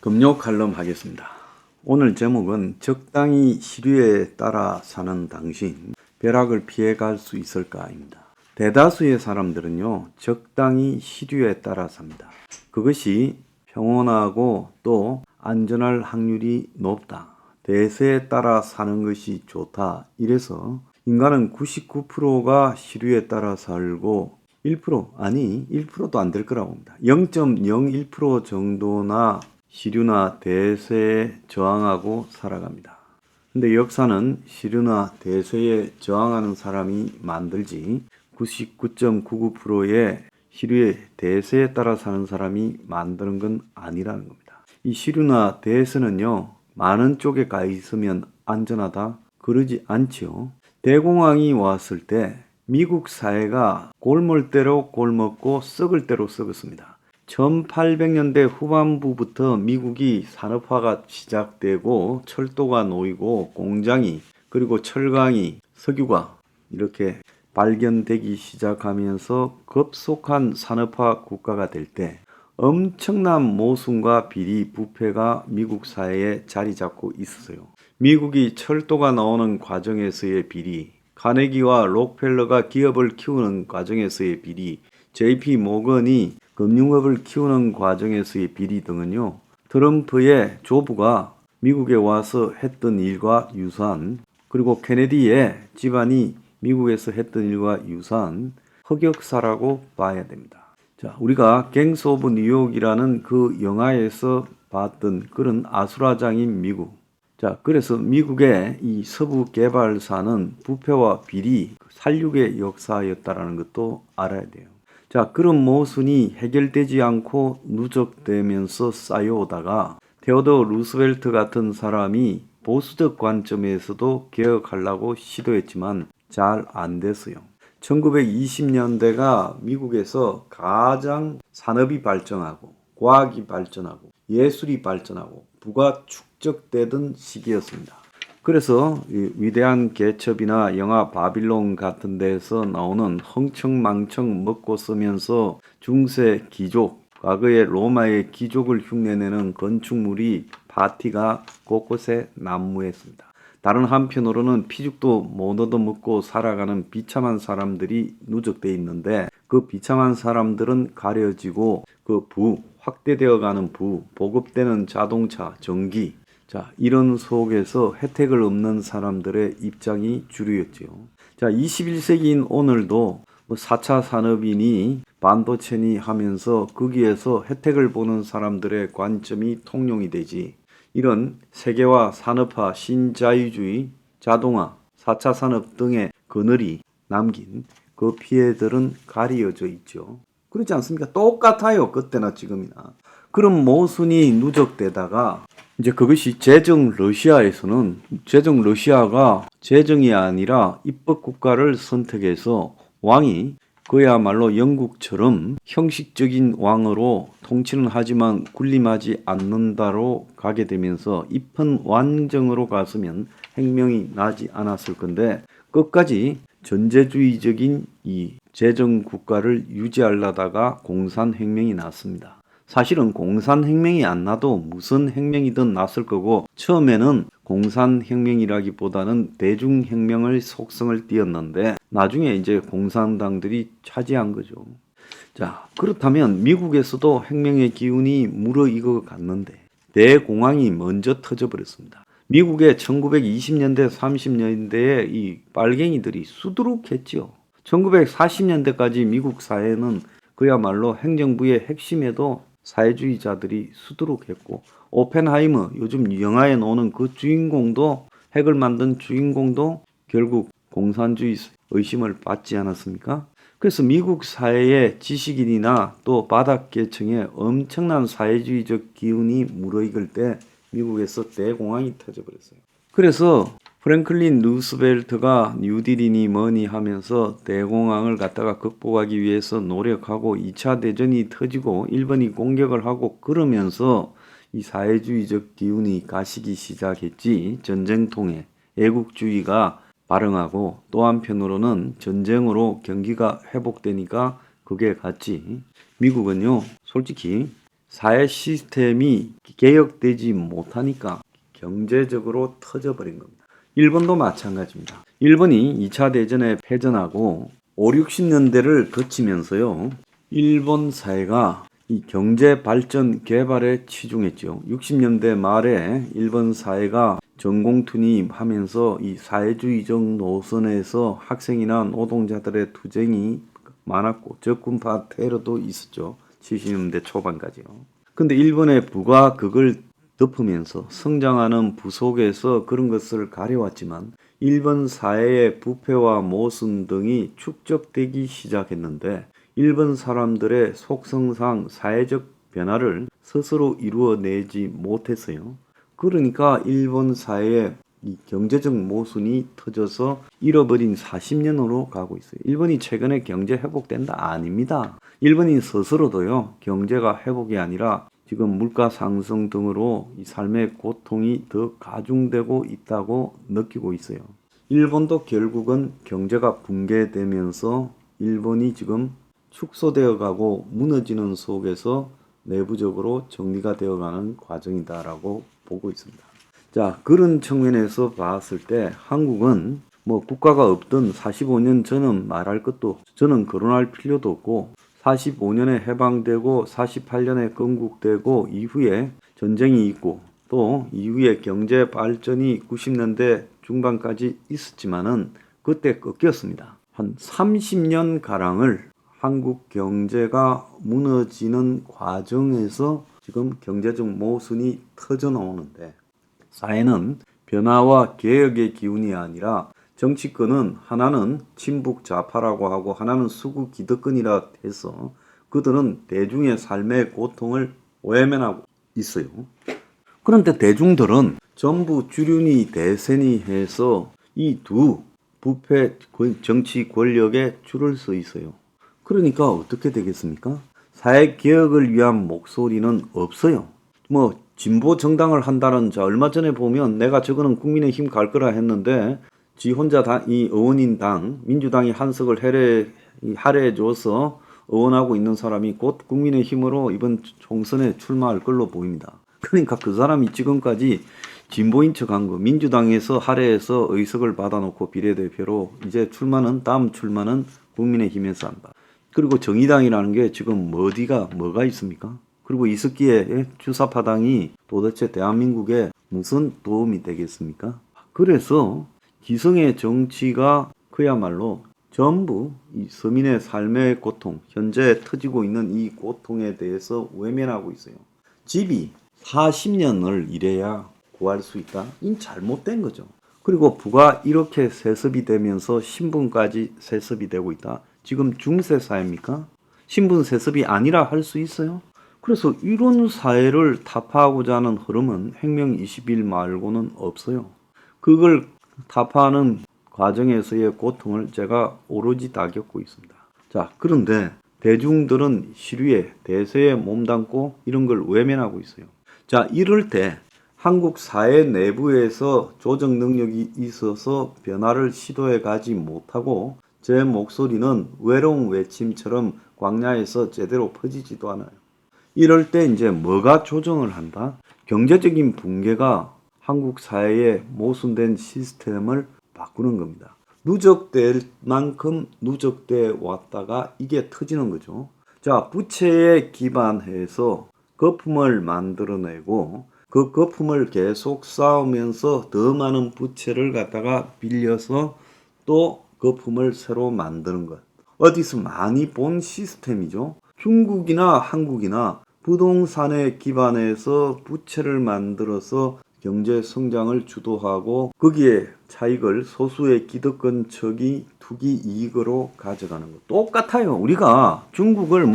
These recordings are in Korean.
금요 칼럼 하겠습니다. 오늘 제목은 적당히 시류에 따라 사는 당신, 벼락을 피해갈 수 있을까입니다. 대다수의 사람들은요, 적당히 시류에 따라 삽니다. 그것이 평온하고 또 안전할 확률이 높다. 대세에 따라 사는 것이 좋다. 이래서 인간은 99%가 시류에 따라 살고 1%도 안 될 거라고 봅니다. 0.01% 정도나 시류나 대세에 저항하고 살아갑니다. 근데 역사는 시류나 대세에 저항하는 사람이 만들지 99.99%의 시류의 대세에 따라 사는 사람이 만드는 건 아니라는 겁니다. 이 시류나 대세는요, 많은 쪽에 가 있으면 안전하다? 그러지 않지요. 대공황이 왔을 때 미국 사회가 골몰 대로 골먹고 썩을 대로 썩었습니다. 1800년대 후반부부터 미국이 산업화가 시작되고 철도가 놓이고 공장이 그리고 철강이 석유가 이렇게 발견되기 시작하면서 급속한 산업화 국가가 될 때 엄청난 모순과 비리, 부패가 미국 사회에 자리 잡고 있었어요. 미국이 철도가 나오는 과정에서의 비리, 카네기와 록펠러가 기업을 키우는 과정에서의 비리, JP 모건이 금융업을 키우는 과정에서의 비리 등은요, 트럼프의 조부가 미국에 와서 했던 일과 유사한, 그리고 케네디의 집안이 미국에서 했던 일과 유사한 흑역사라고 봐야 됩니다. 자, 우리가 갱스 오브 뉴욕이라는 그 영화에서 봤던 그런 아수라장인 미국. 자, 그래서 미국의 이 서부 개발사는 부패와 비리, 살육의 역사였다라는 것도 알아야 돼요. 자, 그런 모순이 해결되지 않고 누적되면서 쌓여오다가 테오더 루스벨트 같은 사람이 보수적 관점에서도 개혁하려고 시도했지만 잘 안 됐어요. 1920년대가 미국에서 가장 산업이 발전하고 과학이 발전하고 예술이 발전하고 부가 축적되던 시기였습니다. 그래서 이 위대한 개첩이나 영화 바빌론 같은 데서 나오는 흥청망청 먹고 쓰면서 중세 귀족, 과거의 로마의 귀족을 흉내내는 건축물이 파티가 곳곳에 난무했습니다. 다른 한편으로는 피죽도 못 얻어먹고 살아가는 비참한 사람들이 누적되어 있는데 그 비참한 사람들은 가려지고 그 확대되어가는 보급되는 자동차, 전기, 자, 이런 속에서 혜택을 얻는 사람들의 입장이 주류였지요. 자, 21세기인 오늘도 4차 산업이니 반도체니 하면서 거기에서 혜택을 보는 사람들의 관점이 통용이 되지. 이런 세계화, 산업화, 신자유주의, 자동화, 4차 산업 등의 그늘이 남긴 그 피해들은 가려져 있죠. 그렇지 않습니까? 똑같아요. 그때나 지금이나. 그런 모순이 누적되다가 이제 그것이 제정 러시아에서는 제정 러시아가 제정이 아니라 입법 국가를 선택해서 왕이 그야말로 영국처럼 형식적인 왕으로 통치는 하지만 군림하지 않는다로 가게 되면서 입헌 완정으로 갔으면 혁명이 나지 않았을 건데 끝까지 전제주의적인 이 제정 국가를 유지하려다가 공산혁명이 났습니다. 사실은 공산혁명이 안 나도 무슨 혁명이든 났을 거고 처음에는 공산혁명이라기보다는 대중혁명의 속성을 띄었는데 나중에 이제 공산당들이 차지한 거죠. 자, 그렇다면 미국에서도 혁명의 기운이 무르익어 갔는데 대공황이 먼저 터져버렸습니다. 미국의 1920년대, 30년대에 이 빨갱이들이 수두룩했죠. 1940년대까지 미국 사회는 그야말로 행정부의 핵심에도 사회주의자들이 수두룩했고 오펜하이머 요즘 영화에 나오는 그 주인공도 핵을 만든 주인공도 결국 공산주의 의심을 받지 않았습니까? 그래서 미국 사회의 지식인이나 또 바닥계층의 엄청난 사회주의적 기운이 무르익을 때 미국에서 대공황이 터져버렸어요. 그래서 프랭클린 루스벨트가 뉴딜이니 뭐니 하면서 대공황을 갖다가 극복하기 위해서 노력하고 2차 대전이 터지고 일본이 공격을 하고 그러면서 이 사회주의적 기운이 가시기 시작했지. 전쟁통에 애국주의가 발흥하고 또 한편으로는 전쟁으로 경기가 회복되니까 그게 갔지. 미국은요, 솔직히 사회 시스템이 개혁되지 못하니까 경제적으로 터져버린 겁니다. 일본도 마찬가지입니다. 일본이 2차 대전에 패전하고 5, 60년대를 거치면서요. 일본 사회가 이 경제 발전 개발에 치중했죠. 60년대 말에 일본 사회가 전공투입하면서 이 사회주의적 노선에서 학생이나 노동자들의 투쟁이 많았고 적군파 테러도 있었죠. 70년대 초반까지요. 근데 일본의 부가 그걸 덮으면서 성장하는 부 속에서 그런 것을 가려왔지만 일본 사회의 부패와 모순 등이 축적되기 시작했는데 일본 사람들의 속성상 사회적 변화를 스스로 이루어내지 못했어요. 그러니까 일본 사회의 이 경제적 모순이 터져서 잃어버린 40년으로 가고 있어요. 일본이 최근에 경제 회복된다? 아닙니다. 일본인 스스로도요, 경제가 회복이 아니라 지금 물가 상승 등으로 이 삶의 고통이 더 가중되고 있다고 느끼고 있어요. 일본도 결국은 경제가 붕괴되면서 일본이 지금 축소되어 가고 무너지는 속에서 내부적으로 정리가 되어가는 과정이다라고 보고 있습니다. 자, 그런 측면에서 봤을 때 한국은 뭐 국가가 없던 45년 전은 말할 것도 저는 거론할 필요도 없고 45년에 해방되고 48년에 건국되고 이후에 전쟁이 있고 또 이후에 경제 발전이 90년대 중반까지 있었지만은 그때 꺾였습니다. 한 30년 가량을 한국 경제가 무너지는 과정에서 지금 경제적 모순이 터져 나오는데 사회는 변화와 개혁의 기운이 아니라 정치권은 하나는 친북 좌파라고 하고 하나는 수구 기득권이라 해서 그들은 대중의 삶의 고통을 외면하고 있어요. 그런데 대중들은 전부 주륜이 대세니 해서 이 두 부패 정치 권력에 줄을 서 있어요. 그러니까 어떻게 되겠습니까? 사회 개혁을 위한 목소리는 없어요. 뭐 진보 정당을 한다는 자 얼마 전에 보면 내가 저거는 국민의힘 갈 거라 했는데 지 혼자 이 의원인 당 민주당이 한석을 할애해 줘서 의원하고 있는 사람이 곧 국민의힘으로 이번 총선에 출마할 걸로 보입니다. 그러니까 그 사람이 지금까지 진보인 척한 거 민주당에서 할애해서 의석을 받아놓고 비례대표로 이제 다음 출마는 국민의힘에서 한다. 그리고 정의당이라는 게 지금 뭐가 있습니까? 그리고 이석기의 주사파당이 도대체 대한민국에 무슨 도움이 되겠습니까? 그래서 기성의 정치가 그야말로 전부 이 서민의 삶의 고통, 현재 터지고 있는 이 고통에 대해서 외면하고 있어요. 집이 40년을 일해야 구할 수 있다? 이건 잘못된 거죠. 그리고 부가 이렇게 세습이 되면서 신분까지 세습이 되고 있다. 지금 중세 사회입니까? 신분 세습이 아니라 할 수 있어요? 그래서 이런 사회를 타파하고자 하는 흐름은 혁명 20일 말고는 없어요. 그걸 타파하는 과정에서의 고통을 제가 오로지 다 겪고 있습니다. 자, 그런데 대중들은 시류에 대세에 몸담고 이런 걸 외면하고 있어요. 자, 이럴 때 한국 사회 내부에서 조정 능력이 있어서 변화를 시도해 가지 못하고 제 목소리는 외로운 외침처럼 광야에서 제대로 퍼지지도 않아요. 이럴 때 이제 뭐가 조정을 한다? 경제적인 붕괴가 한국 사회의 모순된 시스템을 바꾸는 겁니다. 누적될 만큼 누적돼 왔다가 이게 터지는 거죠. 자, 부채에 기반해서 거품을 만들어내고 그 거품을 계속 쌓으면서 더 많은 부채를 갖다가 빌려서 또 거품을 새로 만드는 것. 어디서 많이 본 시스템이죠. 중국이나 한국이나 부동산에 기반해서 부채를 만들어서 경제 성장을 주도하고 거기에 차익을 소수의 기득권 측이 투기 이익으로 가져가는 것. 똑같아요. 우리가 중국을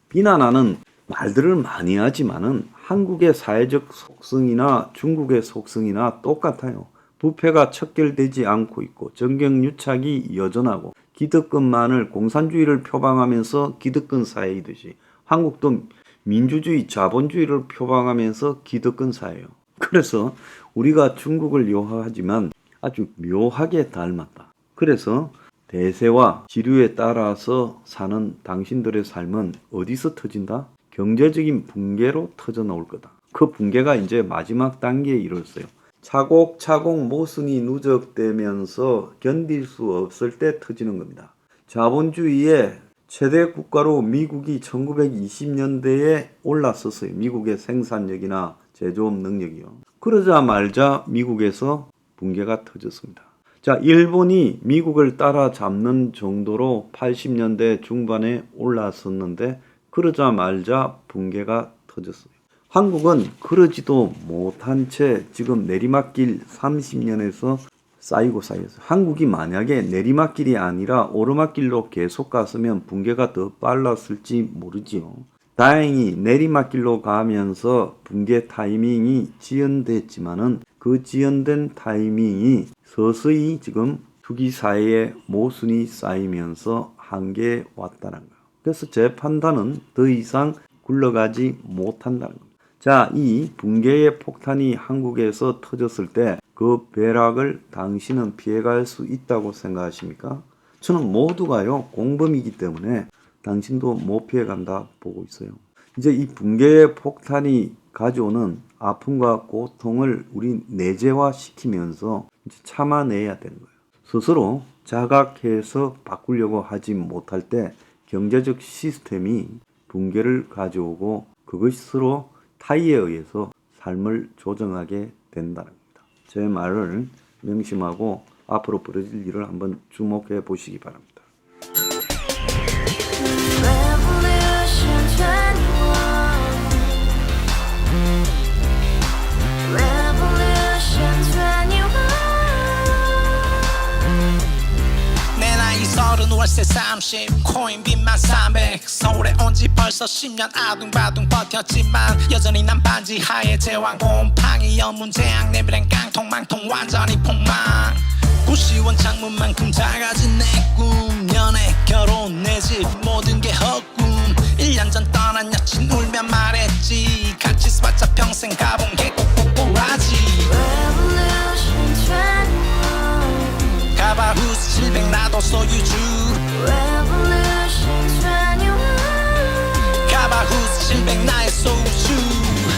비난하는 말들을 많이 하지만은 한국의 사회적 속성이나 중국의 속성이나 똑같아요. 부패가 척결되지 않고 있고 정경유착이 여전하고 기득권만을 공산주의를 표방하면서 기득권 사회이듯이 한국도 민주주의 자본주의를 표방하면서 기득권 사회예요. 그래서 우리가 중국을 요하지만 아주 묘하게 닮았다. 그래서 대세와 지류에 따라서 사는 당신들의 삶은 어디서 터진다? 경제적인 붕괴로 터져 나올 거다. 그 붕괴가 이제 마지막 단계에 이르렀어요. 차곡차곡 모순이 누적되면서 견딜 수 없을 때 터지는 겁니다. 자본주의의 최대 국가로 미국이 1920년대에 올랐었어요. 미국의 생산력이나 제조업 능력이요. 그러자 말자 미국에서 붕괴가 터졌습니다. 자, 일본이 미국을 따라잡는 정도로 80년대 중반에 올랐었는데 그러자 말자 붕괴가 터졌어요. 한국은 그러지도 못한 채 지금 내리막길 30년에서 쌓이고 쌓였어요. 한국이 만약에 내리막길이 아니라 오르막길로 계속 갔으면 붕괴가 더 빨랐을지 모르지요. 다행히 내리막길로 가면서 붕괴 타이밍이 지연됐지만은 그 지연된 타이밍이 서서히 지금 투기 사회에 모순이 쌓이면서 한계에 왔다는 거예요. 그래서 제 판단은 더 이상 굴러가지 못한다는 겁니다. 자, 이 붕괴의 폭탄이 한국에서 터졌을 때 그 벼락을 당신은 피해갈 수 있다고 생각하십니까? 저는 모두가요 공범이기 때문에 당신도 못 피해간다 보고 있어요. 이제 이 붕괴의 폭탄이 가져오는 아픔과 고통을 우리 내재화 시키면서 이제 참아내야 되는 거예요. 스스로 자각해서 바꾸려고 하지 못할 때 경제적 시스템이 붕괴를 가져오고 그것으로 타의에 의해서 삶을 조정하게 된다는 겁니다. 제 말을 명심하고 앞으로 벌어질 일을 한번 주목해 보시기 바랍니다. 서른 월세 30 코인빚만 300 서울에 온 지 벌써 10년 아둥바둥 버텼지만 여전히 난 반지 하에 제왕 곰팡이 연문제약 내비랑 깡통망통 완전히 폭망 고시원 창문만큼 작아진 내 꿈 연애 결혼 내 집 모든 게 헛꿈 1년 전 떠난 여친 울며 말했지 같이 살자 평생 가본 게 꼬꼬꼬라지 가바후스 700 나도 소유주 가바후스 700 나의 소유주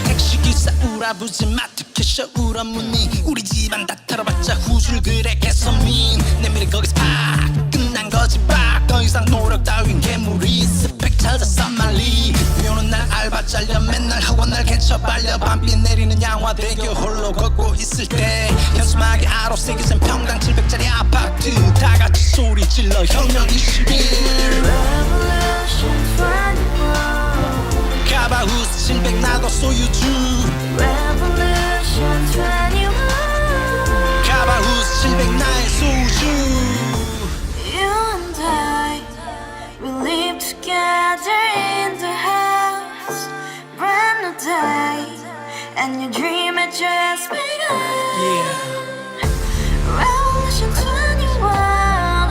택시기사 우라부지 마트캐셔 울어무니 우리 집안 다 털어봤자 후줄 그래 개선민 내미래 거기서 팍 끝난 거지 팍더 이상 노력 따윈 괴물이 스펙 찾아서 말리 비오는 날 알바 잘려 맨날 학원 날 개쳐 발려 밤비 내리는 양화대교 홀로 걷고 있을 때 현수막에 아로 새겨진 평당 700짜리 아파트 다같이 소리 질러 혁명 21 가바후스 700 나도 소유주 가바후스 700 나의 소유주 Together in the house, brand new day, and your dream had just begun. Revolution 21,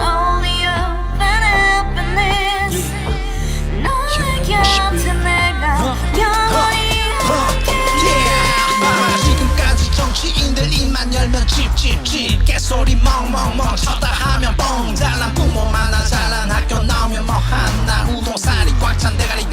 only open happiness. 너의 곁에 내가 영원히 함께. 지금까지 정치인들 입만 열면 찝찝찝 개소리 멍멍멍 쳤다 하면 뻥 잘난 부모 만나 잘난 학교 나오면 뭐 하나 우동살이 꽉 찬 대가리